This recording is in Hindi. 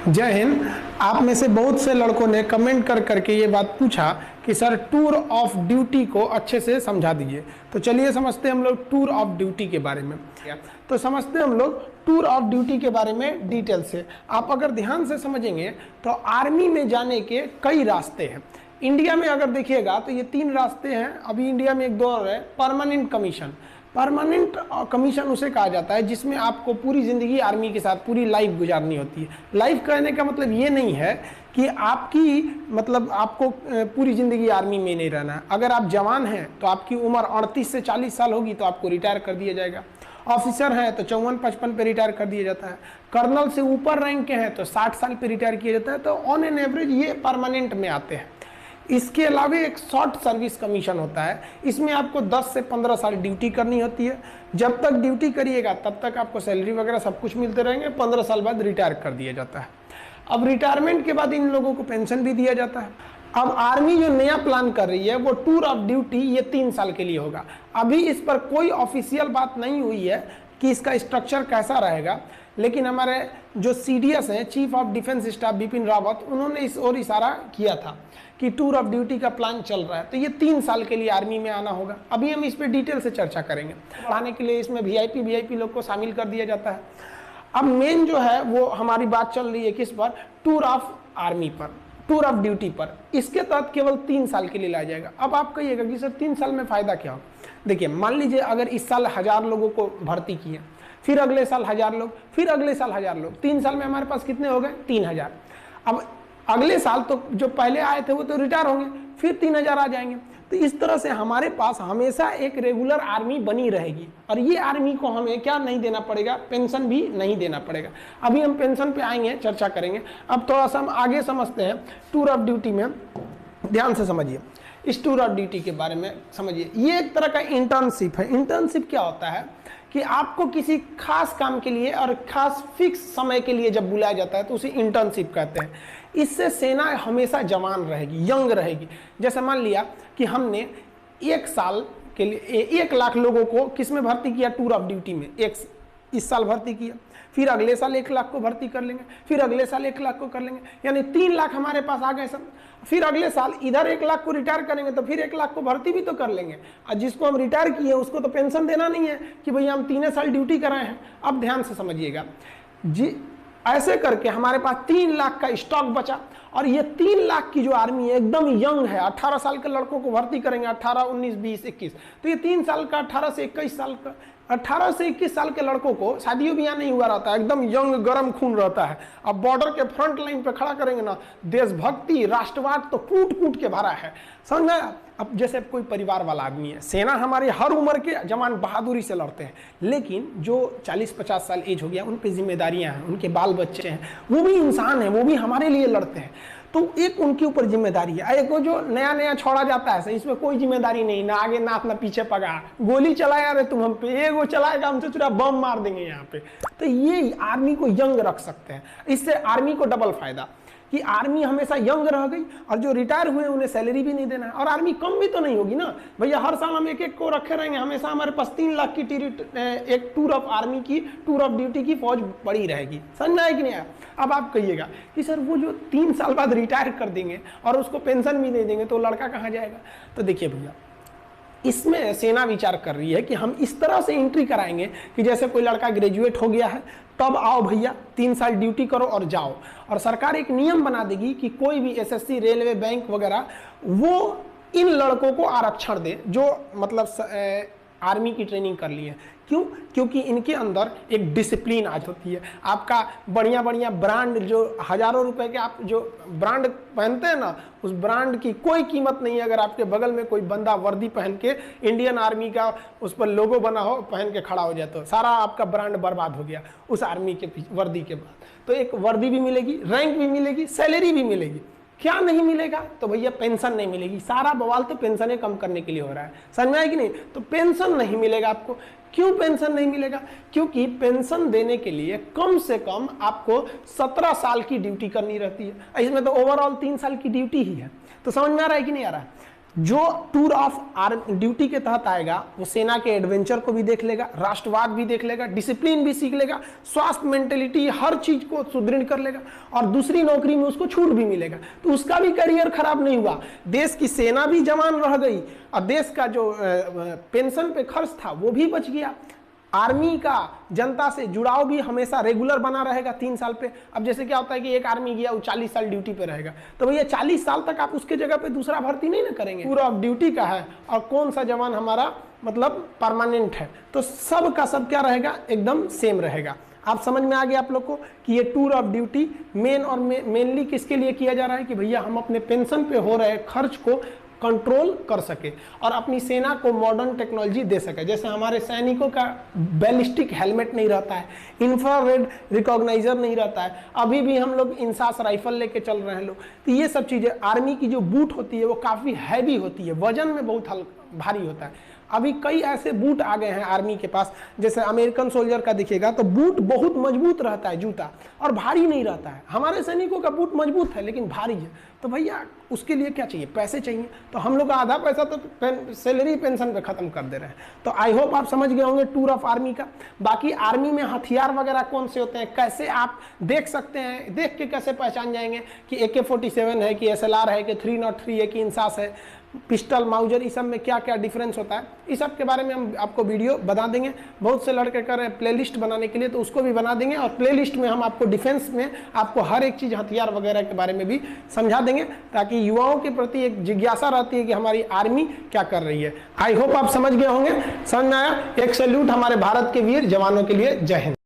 जय हिंद। आप में से बहुत से लड़कों ने कमेंट कर करके ये बात पूछा कि सर टूर ऑफ ड्यूटी को अच्छे से समझा दीजिए। तो चलिए समझते हैं हम लोग टूर ऑफ ड्यूटी के बारे में। तो समझते हैं हम लोग टूर ऑफ ड्यूटी के बारे में डिटेल से। आप अगर ध्यान से समझेंगे तो आर्मी में जाने के कई रास्ते हैं। इंडिया में अगर देखिएगा तो ये 3 रास्ते हैं। अभी इंडिया में एक दौर है परमानेंट कमीशन। परमानेंट कमीशन उसे कहा जाता है जिसमें आपको पूरी ज़िंदगी आर्मी के साथ पूरी लाइफ गुजारनी होती है। लाइफ कहने का मतलब ये नहीं है कि आपको पूरी ज़िंदगी आर्मी में नहीं रहना है। अगर आप जवान हैं तो आपकी उम्र 38 से 40 साल होगी तो आपको रिटायर कर दिया जाएगा। ऑफिसर हैं तो 54-55 पे रिटायर कर दिया जाता है। कर्नल से ऊपर रैंक के हैं तो 60 साल पे रिटायर किया जाता है। तो ऑन एन एवरेज ये परमानेंट में आते हैं। इसके अलावा एक शॉर्ट सर्विस कमीशन होता है। इसमें आपको 10 से 15 साल ड्यूटी करनी होती है। जब तक ड्यूटी करिएगा तब तक आपको सैलरी वगैरह सब कुछ मिलते रहेंगे। 15 साल बाद रिटायर कर दिया जाता है। अब रिटायरमेंट के बाद इन लोगों को पेंशन भी दिया जाता है। अब आर्मी जो नया प्लान कर रही है वो टूर ऑफ ड्यूटी ये 3 साल के लिए होगा। अभी इस पर कोई ऑफिशियल बात नहीं हुई है कि इसका स्ट्रक्चर कैसा रहेगा, लेकिन हमारे जो CDS हैं, chief of defence staff Bipin Rawat, उन्होंने इस ओर इशारा किया था कि टूर ऑफ ड्यूटी का प्लान चल रहा है। तो ये 3 साल के लिए आर्मी में आना होगा। अभी हम इस पर डिटेल से चर्चा करेंगे। पढ़ाने के लिए इसमें VIP लोग को शामिल कर दिया जाता है। अब मेन जो है वो हमारी बात चल रही है किस पर, टूर ऑफ आर्मी पर, टूर ऑफ ड्यूटी पर। इसके तहत केवल 3 साल के लिए लाया जाएगा। अब आप कहिएगा कि सर 3 साल में फ़ायदा क्या हो। देखिए, मान लीजिए अगर इस साल 1000 लोगों को भर्ती किए, फिर अगले साल 1000 लोग, फिर अगले साल 1000 लोग, 3 साल में हमारे पास कितने हो गए, 3000। अब अगले साल तो जो पहले आए थे वो तो रिटायर होंगे, फिर 3000 आ जाएंगे। तो इस तरह से हमारे पास हमेशा एक रेगुलर आर्मी बनी रहेगी। और ये आर्मी को हमें क्या नहीं देना पड़ेगा, पेंशन भी नहीं देना पड़ेगा। अभी हम पेंशन पे आएंगे, चर्चा करेंगे। अब थोड़ा सा हम आगे समझते हैं टूर ऑफ ड्यूटी में। ध्यान से समझिए, इस टूर ऑफ ड्यूटी के बारे में समझिए। ये एक तरह का इंटर्नशिप है। इंटर्नशिप क्या होता है कि आपको किसी खास काम के लिए और खास फिक्स समय के लिए जब बुलाया जाता है तो उसे इंटर्नशिप कहते हैं। इससे सेना हमेशा जवान रहेगी, यंग रहेगी। जैसे मान लिया कि हमने 1 साल के लिए 1 लाख लोगों को किस में भर्ती किया, टूर ऑफ ड्यूटी में। इस साल भर्ती किया, फिर अगले साल 1 लाख को भर्ती कर लेंगे, फिर अगले साल 1 लाख को कर लेंगे, यानी 3 लाख हमारे पास आ गए सब। फिर अगले साल इधर 1 लाख को रिटायर करेंगे तो फिर 1 लाख को भर्ती भी तो कर लेंगे। और जिसको हम रिटायर किए उसको तो पेंशन देना नहीं है कि भैया हम 3 साल ड्यूटी कराए हैं। अब ध्यान से समझिएगा जी, ऐसे करके हमारे पास 3 लाख का स्टॉक बचा। और ये 3 लाख की जो आर्मी है एकदम यंग है। 18 साल के लड़कों को भर्ती करेंगे, 18, 19, 20, 21। तो ये 3 साल का, 18 से 21 साल का, 18 से 21 साल के लड़कों को शादियों भी यहाँ नहीं हुआ रहता है, एकदम यंग गरम खून रहता है। अब बॉर्डर के फ्रंट लाइन पे खड़ा करेंगे ना, देशभक्ति राष्ट्रवाद तो कूट कूट के भरा है, समझ में। अब जैसे कोई परिवार वाला आदमी है, सेना हमारे हर उम्र के जवान बहादुरी से लड़ते हैं, लेकिन जो 40-50 साल एज हो गया उन पे जिम्मेदारियां हैं, उनके बाल बच्चे हैं, वो भी इंसान हैं, वो भी हमारे लिए लड़ते हैं। तो एक उनके ऊपर जिम्मेदारी है। एक जो नया नया छोड़ा जाता है इसमें कोई जिम्मेदारी नहीं, ना आगे नाथ ना पीछे पगा, गोली चलाया रे तुम हम पे, एगो चलाएगा हमसे चुरा बम मार देंगे यहाँ पे। तो ये आर्मी को यंग रख सकते हैं। इससे आर्मी को डबल फायदा कि आर्मी हमेशा यंग रह गई, और जो रिटायर हुए उन्हें सैलरी भी नहीं देना है। और आर्मी कम भी तो नहीं होगी ना भैया, हर साल हम 1-1 को रखे रहेंगे। हमेशा हमारे पास 3 लाख की एक टूर ऑफ आर्मी की, टूर ऑफ ड्यूटी की फौज पड़ी रहेगी। समझ आए कि नहीं आया। अब आप कहिएगा कि सर वो जो 3 साल बाद रिटायर कर देंगे और उसको पेंशन भी नहीं देंगे तो लड़का कहाँ जाएगा। तो देखिए भैया, इसमें सेना विचार कर रही है कि हम इस तरह से एंट्री कराएंगे कि जैसे कोई लड़का ग्रेजुएट हो गया है, तब आओ भैया 3 साल ड्यूटी करो और जाओ। और सरकार एक नियम बना देगी कि कोई भी SSC, रेलवे, बैंक वगैरह वो इन लड़कों को आरक्षण दे जो मतलब आर्मी की ट्रेनिंग कर ली है। क्यों? क्योंकि इनके अंदर एक डिसिप्लिन आज होती है। आपका बढ़िया बढ़िया ब्रांड, जो हजारों रुपए के आप जो ब्रांड पहनते हैं ना, उस ब्रांड की कोई कीमत नहीं है अगर आपके बगल में कोई बंदा वर्दी पहन के इंडियन आर्मी का उस पर लोगो बना हो, पहन के खड़ा हो जाए तो सारा आपका ब्रांड बर्बाद हो गया उस आर्मी के वर्दी के बाद। तो एक वर्दी भी मिलेगी, रैंक भी मिलेगी, सैलरी भी मिलेगी। क्या नहीं मिलेगा? तो भैया पेंशन नहीं मिलेगी। सारा बवाल तो पेंशनें कम करने के लिए हो रहा है, समझ में आया कि नहीं। तो पेंशन नहीं मिलेगा आपको। क्यों पेंशन नहीं मिलेगा? क्योंकि पेंशन देने के लिए कम से कम आपको 17 साल की ड्यूटी करनी रहती है। इसमें तो ओवरऑल 3 साल की ड्यूटी ही है। तो समझ में आ रहा है कि नहीं आ रहा है। जो टूर ऑफ ड्यूटी के तहत आएगा वो सेना के एडवेंचर को भी देख लेगा, राष्ट्रवाद भी देख लेगा, डिसिप्लिन भी सीख लेगा, स्वास्थ्य, मेंटेलिटी, हर चीज को सुदृढ़ कर लेगा और दूसरी नौकरी में उसको छूट भी मिलेगा, तो उसका भी करियर खराब नहीं हुआ, देश की सेना भी जवान रह गई और देश का जो पेंशन पे खर्च था वो भी बच गया। आर्मी का जनता से जुड़ाव भी हमेशा रेगुलर बना रहेगा 3 साल पे। अब जैसे क्या होता है कि एक आर्मी गया वो 40 साल ड्यूटी पे रहेगा, तो भैया 40 साल तक आप उसके जगह पे दूसरा भर्ती नहीं ना करेंगे, टूर ऑफ ड्यूटी का है और कौन सा जवान हमारा मतलब परमानेंट है, तो सब का सब क्या रहेगा, एकदम सेम रहेगा। आप समझ में आ गया आप लोग को कि ये टूर ऑफ ड्यूटी मेनली किसके लिए किया जा रहा है कि भैया हम अपने पेंशन पे हो रहे खर्च को कंट्रोल कर सके और अपनी सेना को मॉडर्न टेक्नोलॉजी दे सके। जैसे हमारे सैनिकों का बैलिस्टिक हेलमेट नहीं रहता है, इंफ्रारेड रिकॉग्नाइजर नहीं रहता है, अभी भी हम लोग इंसास राइफल लेके चल रहे हैं लोग, तो ये सब चीजें, आर्मी की जो बूट होती है वो काफी हैवी होती है, वजन में बहुत भारी होता है। अभी कई ऐसे बूट आ गए हैं आर्मी के पास, जैसे अमेरिकन सोल्जर का दिखेगा तो बूट बहुत मजबूत रहता है, जूता, और भारी नहीं रहता है। हमारे सैनिकों का बूट मजबूत है लेकिन भारी है, तो भैया उसके लिए क्या चाहिए, पैसे चाहिए, तो हम लोग का आधा पैसा तो सैलरी पेंशन पे खत्म कर दे रहे हैं। तो आई होप आप समझ गए होंगे टूर ऑफ आर्मी का। बाकी आर्मी में हथियार वगैरह कौन से होते हैं, कैसे आप देख सकते हैं, देख के कैसे पहचान जाएंगे कि AK-47 है कि SLR है कि 303 है कि इंसास है, पिस्टल, माउजर, इस सब में क्या क्या डिफरेंस होता है, इस सब के बारे में हम आपको वीडियो बना देंगे। बहुत से लड़के कर रहे हैं प्लेलिस्ट बनाने के लिए, तो उसको भी बना देंगे और प्लेलिस्ट में हम आपको डिफेंस में आपको हर एक चीज़ हथियार वगैरह के बारे में भी समझा देंगे, ताकि युवाओं के प्रति एक जिज्ञासा रहती है कि हमारी आर्मी क्या कर रही है। आई होप आप समझ गए होंगे, समझ में आया। एक सैल्यूट हमारे भारत के वीर जवानों के लिए। जय हिंद।